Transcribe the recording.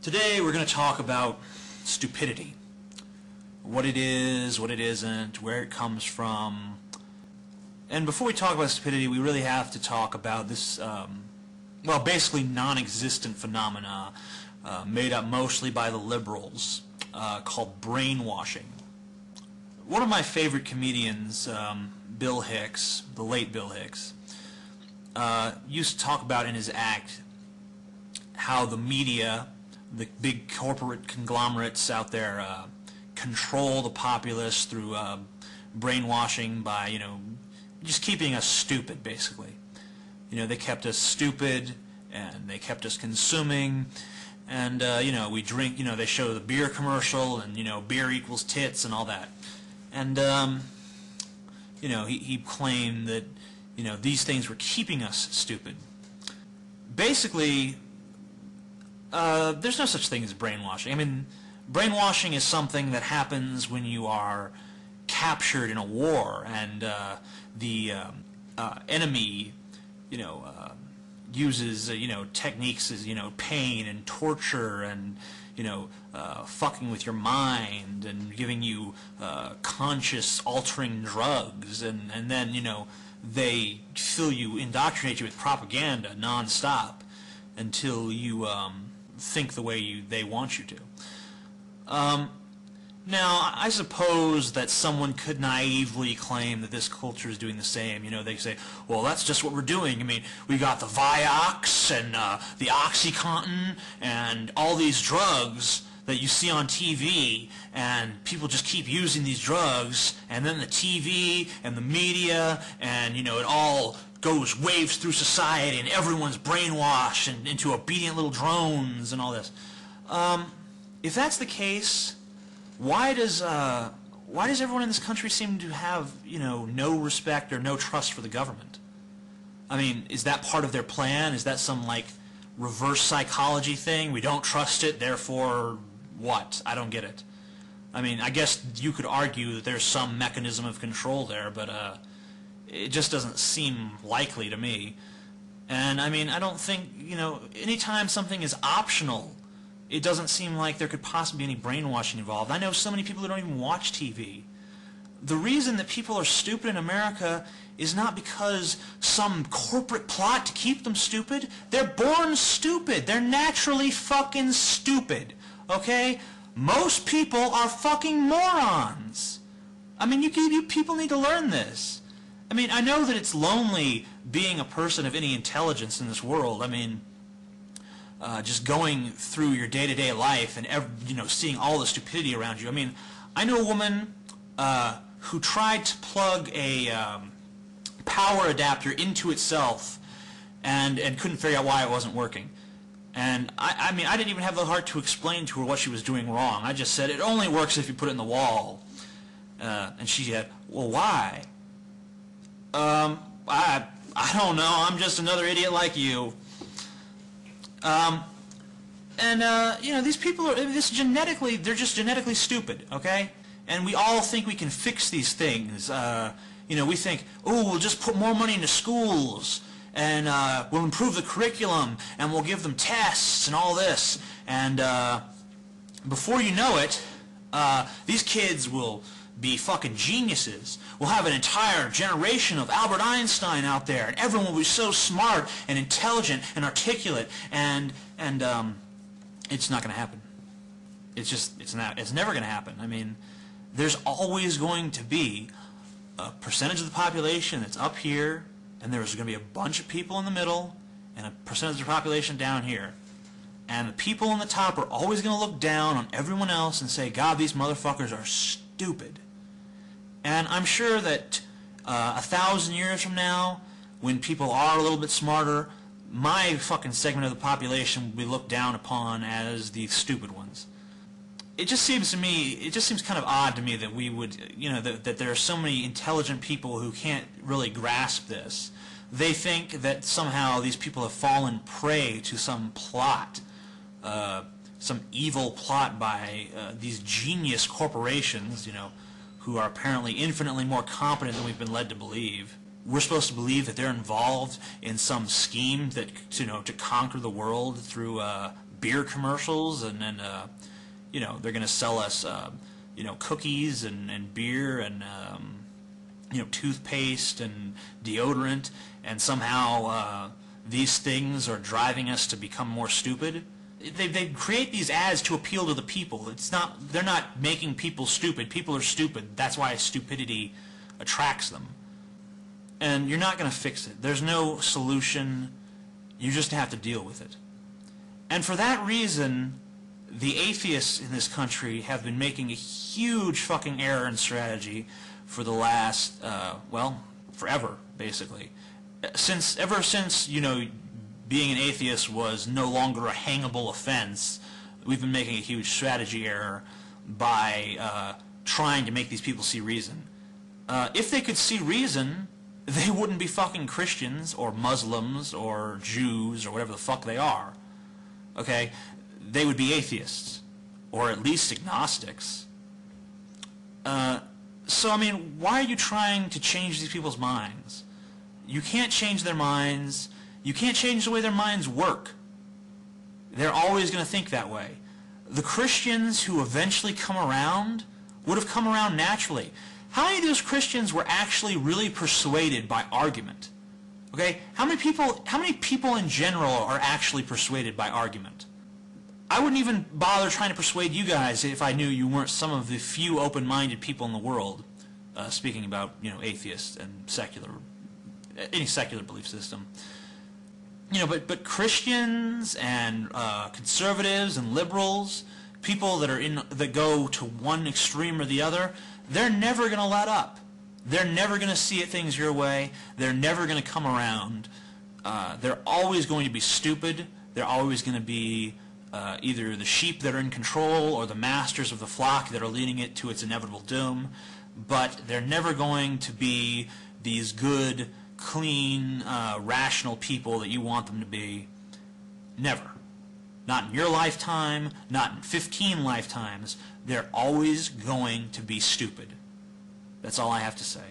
Today we're going to talk about stupidity. What it is, what it isn't, where it comes from. And before we talk about stupidity, we really have to talk about this, well, basically non-existent phenomena made up mostly by the liberals called brainwashing. One of my favorite comedians, Bill Hicks, the late Bill Hicks, used to talk about in his act how the media, the big corporate conglomerates out there, control the populace through brainwashing by, just keeping us stupid, basically. They kept us stupid, and they kept us consuming, and, we drink, they show the beer commercial, and, beer equals tits and all that. And, he claimed that, these things were keeping us stupid. Basically, there's no such thing as brainwashing. I mean, brainwashing is something that happens when you are captured in a war and the enemy, uses, techniques as, pain and torture and, fucking with your mind and giving you conscious altering drugs and then, they indoctrinate you with propaganda nonstop until you think the way they want you to. Now, I suppose that someone could naively claim that this culture is doing the same. They say, well, that's just what we're doing. I mean, we got the Vioxx and the OxyContin and all these drugs that you see on TV, and people just keep using these drugs, and then the TV and the media, and, it all waves through society, and everyone's brainwashed and into obedient little drones and all this. If that's the case, why does everyone in this country seem to have, no respect or no trust for the government? I mean, is that part of their plan? Is that some, reverse psychology thing? We don't trust it, therefore what? I don't get it. I mean, I guess you could argue that there's some mechanism of control there, but it just doesn't seem likely to me. And, I mean, I don't think, anytime something is optional, it doesn't seem like there could possibly be any brainwashing involved. I know so many people that don't even watch TV. The reason that people are stupid in America is not because some corporate plot to keep them stupid. They're born stupid. They're naturally fucking stupid. Okay? Most people are fucking morons. I mean, you people need to learn this. I mean, I know that it's lonely being a person of any intelligence in this world. I mean, just going through your day-to-day life and seeing all the stupidity around you. I mean, I know a woman who tried to plug a power adapter into itself and couldn't figure out why it wasn't working. And I mean, I didn't even have the heart to explain to her what she was doing wrong. I just said, it only works if you put it in the wall. And she said, well, why? I don't know. I'm just another idiot like you. These people are they're just genetically stupid, okay? And we all think we can fix these things. We think, oh, we'll just put more money into schools, and we'll improve the curriculum, and we'll give them tests and all this. And before you know it, these kids will be fucking geniuses. We'll have an entire generation of Albert Einstein out there, and everyone will be so smart and intelligent and articulate, and it's not going to happen. It's never going to happen. I mean, there's always going to be a percentage of the population that's up here, and there's going to be a bunch of people in the middle, and a percentage of the population down here. And the people on the top are always going to look down on everyone else and say, God, these motherfuckers are stupid. And I'm sure that 1,000 years from now, when people are a little bit smarter, my fucking segment of the population will be looked down upon as the stupid ones. It just seems kind of odd to me that we would, that there are so many intelligent people who can't really grasp this. They think that somehow these people have fallen prey to some plot, some evil plot by these genius corporations, who are apparently infinitely more competent than we've been led to believe. we're supposed to believe that they're involved in some scheme that to conquer the world through beer commercials, and then you know, they're going to sell us you know, cookies and beer and you know, toothpaste and deodorant, and somehow these things are driving us to become more stupid. They create these ads to appeal to the people. They're not making people stupid. People are stupid. That's why stupidity attracts them. And you're not going to fix it. There's no solution. You just have to deal with it. And for that reason, the atheists in this country have been making a huge fucking error in strategy for the last, well, forever, basically. Ever since, you know, being an atheist was no longer a hangable offense, we've been making a huge strategy error by trying to make these people see reason. If they could see reason, they wouldn't be fucking Christians or Muslims or Jews or whatever the fuck they are. Okay? They would be atheists, or at least agnostics. So, I mean, why are you trying to change these people's minds? You can't change their minds. You can't change the way their minds work. They're always going to think that way. The Christians who eventually come around would have come around naturally. How many of those Christians were actually really persuaded by argument? Okay? How many people in general are actually persuaded by argument? I wouldn't even bother trying to persuade you guys if I knew you weren't some of the few open-minded people in the world, speaking about, you know, atheists and any secular belief system. You know, but Christians and conservatives and liberals, people that go to one extreme or the other, they're never going to let up. They're never going to see things your way. They're never going to come around. They're always going to be stupid. They're always going to be either the sheep that are in control or the masters of the flock that are leading it to its inevitable doom. But they're never going to be these good, clean, rational people that you want them to be. Never. Not in your lifetime, not in 15 lifetimes. They're always going to be stupid. That's all I have to say.